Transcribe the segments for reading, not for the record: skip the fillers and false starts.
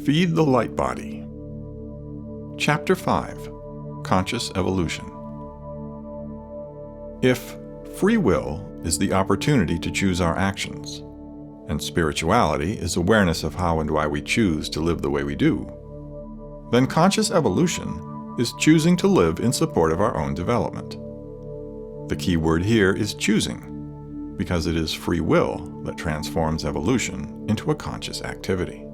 Feed the LightBody. Chapter 5. Conscious Evolution. If free will is the opportunity to choose our actions, and spirituality is awareness of how and why we choose to live the way we do, then conscious evolution is choosing to live in support of our own development. The key word here is choosing, because it is free will that transforms evolution into a conscious activity.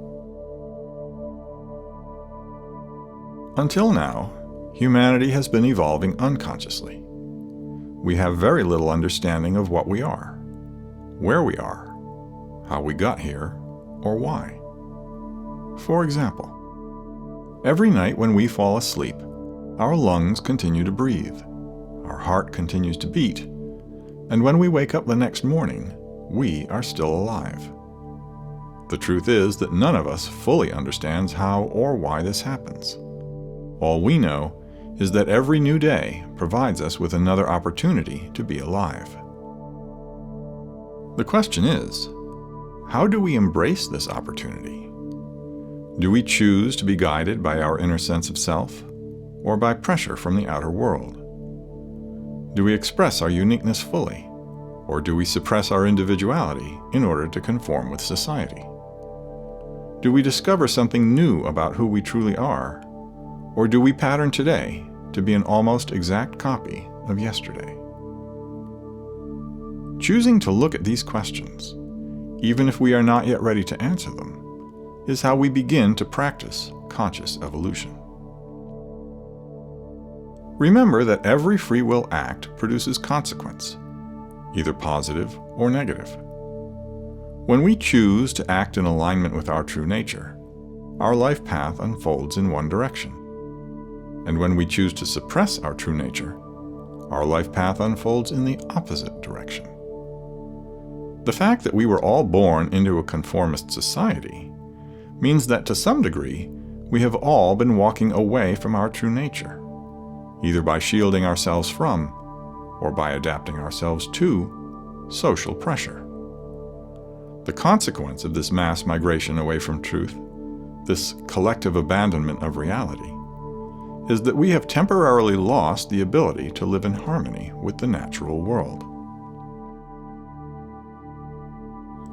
Until now, humanity has been evolving unconsciously. We have very little understanding of what we are, where we are, how we got here, or why. For example, every night when we fall asleep, our lungs continue to breathe, our heart continues to beat, and when we wake up the next morning, we are still alive. The truth is that none of us fully understands how or why this happens. All we know is that every new day provides us with another opportunity to be alive. The question is, how do we embrace this opportunity? Do we choose to be guided by our inner sense of self, or by pressure from the outer world? Do we express our uniqueness fully, or do we suppress our individuality in order to conform with society? Do we discover something new about who we truly are, or do we pattern today to be an almost exact copy of yesterday? Choosing to look at these questions, even if we are not yet ready to answer them, is how we begin to practice conscious evolution. Remember that every free will act produces consequence, either positive or negative. When we choose to act in alignment with our true nature, our life path unfolds in one direction. And when we choose to suppress our true nature, our life path unfolds in the opposite direction. The fact that we were all born into a conformist society means that to some degree, we have all been walking away from our true nature, either by shielding ourselves from, or by adapting ourselves to, social pressure. The consequence of this mass migration away from truth, this collective abandonment of reality, is that we have temporarily lost the ability to live in harmony with the natural world.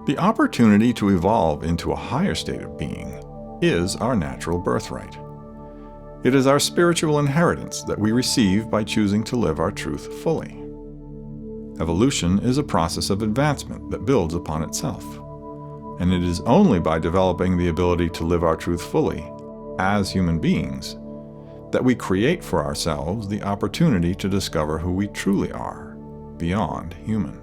The opportunity to evolve into a higher state of being is our natural birthright. It is our spiritual inheritance that we receive by choosing to live our truth fully. Evolution is a process of advancement that builds upon itself, and it is only by developing the ability to live our truth fully, as human beings, that we create for ourselves the opportunity to discover who we truly are, beyond human.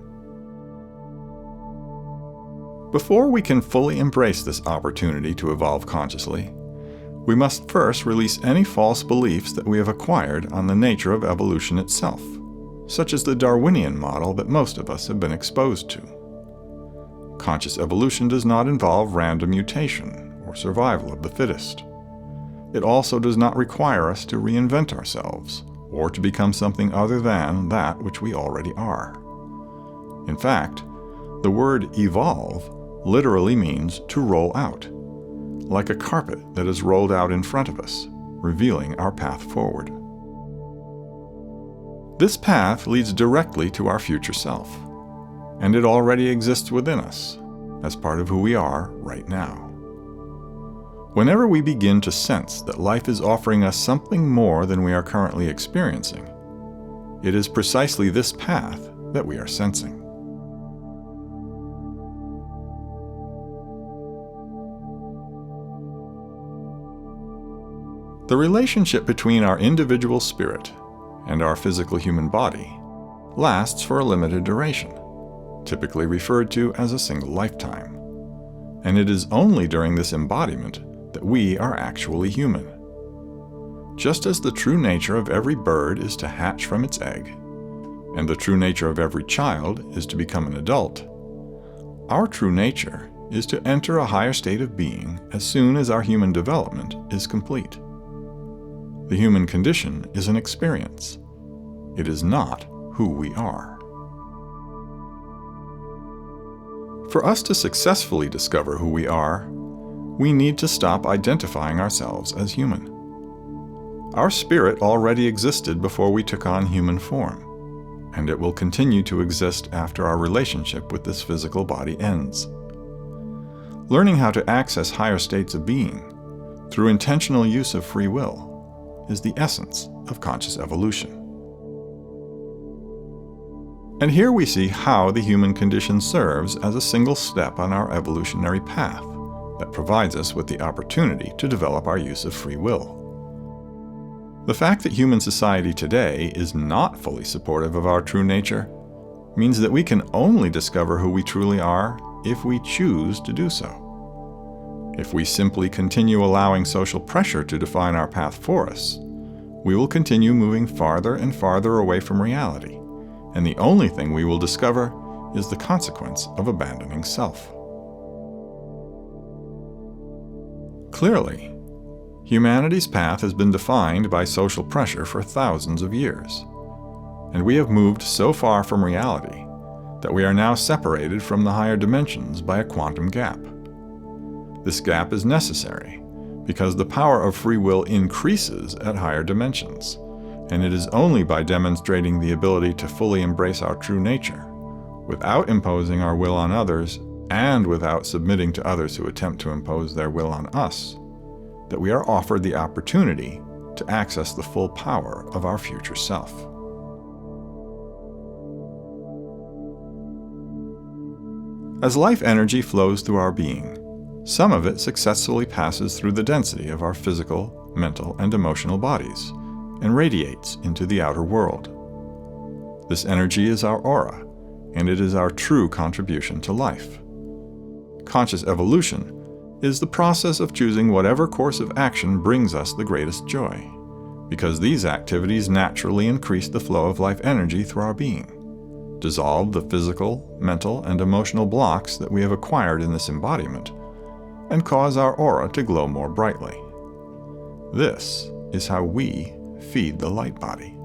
Before we can fully embrace this opportunity to evolve consciously, we must first release any false beliefs that we have acquired on the nature of evolution itself, such as the Darwinian model that most of us have been exposed to. Conscious evolution does not involve random mutation or survival of the fittest. It also does not require us to reinvent ourselves, or to become something other than that which we already are. In fact, the word evolve literally means to roll out, like a carpet that is rolled out in front of us, revealing our path forward. This path leads directly to our future self, and it already exists within us, as part of who we are right now. Whenever we begin to sense that life is offering us something more than we are currently experiencing, it is precisely this path that we are sensing. The relationship between our individual spirit and our physical human body lasts for a limited duration, typically referred to as a single lifetime, and it is only during this embodiment that we are actually human. Just as the true nature of every bird is to hatch from its egg, and the true nature of every child is to become an adult, our true nature is to enter a higher state of being as soon as our human development is complete. The human condition is an experience. It is not who we are. For us to successfully discover who we are, we need to stop identifying ourselves as human. Our spirit already existed before we took on human form, and it will continue to exist after our relationship with this physical body ends. Learning how to access higher states of being through intentional use of free will is the essence of conscious evolution. And here we see how the human condition serves as a single step on our evolutionary path that provides us with the opportunity to develop our use of free will. The fact that human society today is not fully supportive of our true nature means that we can only discover who we truly are if we choose to do so. If we simply continue allowing social pressure to define our path for us, we will continue moving farther and farther away from reality, and the only thing we will discover is the consequence of abandoning self. Clearly, humanity's path has been defined by social pressure for thousands of years, and we have moved so far from reality that we are now separated from the higher dimensions by a quantum gap. This gap is necessary because the power of free will increases at higher dimensions, and it is only by demonstrating the ability to fully embrace our true nature, without imposing our will on others and without submitting to others who attempt to impose their will on us, that we are offered the opportunity to access the full power of our future self. As life energy flows through our being, some of it successfully passes through the density of our physical, mental, and emotional bodies and radiates into the outer world. This energy is our aura, and it is our true contribution to life. Conscious evolution is the process of choosing whatever course of action brings us the greatest joy, because these activities naturally increase the flow of life energy through our being, dissolve the physical, mental, and emotional blocks that we have acquired in this embodiment, and cause our aura to glow more brightly. This is how we feed the light body.